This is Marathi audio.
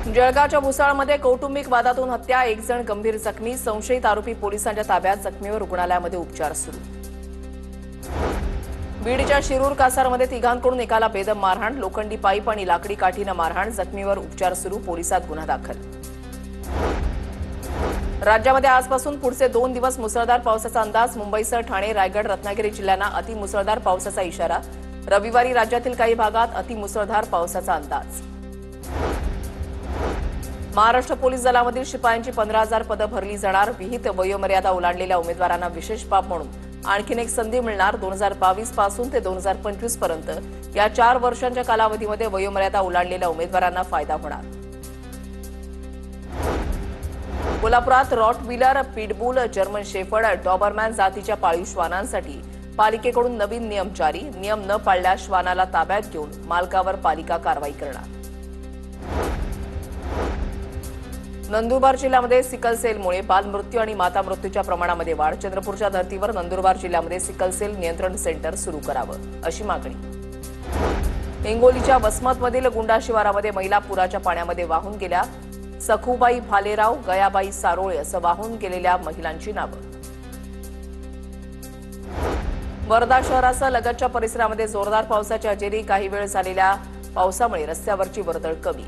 जळगावच्या भुसावळमध्ये कौटुंबिक वादातून हत्या, एक जण गंभीर जखमी, संशयित आरोपी पोलिसांच्या ताब्यात, जखमीवर रुग्णालयामध्ये उपचार सुरू। बीडच्या शिरूर कासारमध्ये तिघांकडून एकाला बेदम मारहाण, लोखंडी पाईप आणि लाकडी काठीनं मारहाण, जखमीवर उपचार सुरू, पोलिसात गुन्हा दाखल। राज्यामध्ये आजपासून पुढचे 2 दिवस मुसळधार पावसाचा अंदाज, मुंबईसह ठाणे, रायगड, रत्नागिरी जिल्ह्यांना अतिमुसळधार पावसाचा इशारा, रविवारी राज्यातील काही भागात अतिमुसळधार पावसाचा अंदाज। महाराष्ट्र पोलीस दलामधील शिपायांची 15,000 पदं भरली जाणार, विहित वयोमर्यादा ओलांडलेल्या उमेदवारांना विशेष बाब म्हणून आणखीन एक संधी मिळणार। 2022 पासून ते 2025 पर्यंत या 4 वर्षांच्या कालावधीमध्ये वयोमर्यादा ओलांडलेल्या उमेदवारांना फायदा होणार। कोल्हापुरात रॉटव्हीलर, पिटबुल, जर्मन शेफर्ड, डॉबरमॅन जातीच्या पाळीव श्वानांसाठी पालिकेकडून नवीन नियम जारी, नियम न पाळल्यास श्वानाला ताब्यात घेऊन मालकावर पालिका कारवाई करणार। नंदुरबार जिल्ह्यामध्ये सिकलसेलमुळे बालमृत्यू आणि माता मृत्यूच्या प्रमाणामध्ये वाढ, चंद्रपूरच्या धर्तीवर नंदुरबार जिल्ह्यामध्ये सिकलसेल नियंत्रण सेंटर सुरू करावं अशी मागणी। हिंगोलीच्या वसमतमधील गुंडा शिवारामध्ये महिला पुराच्या पाण्यामध्ये वाहून गेल्या, सखुबाई भालेराव, गयाबाई सारोळे असं वाहून गेलेल्या महिलांची नावं। वर्धा शहरासह लगतच्या परिसरामध्ये जोरदार पावसाची हजेरी, काही वेळ झालेल्या पावसामुळे रस्त्यावरची वर्दळ कमी।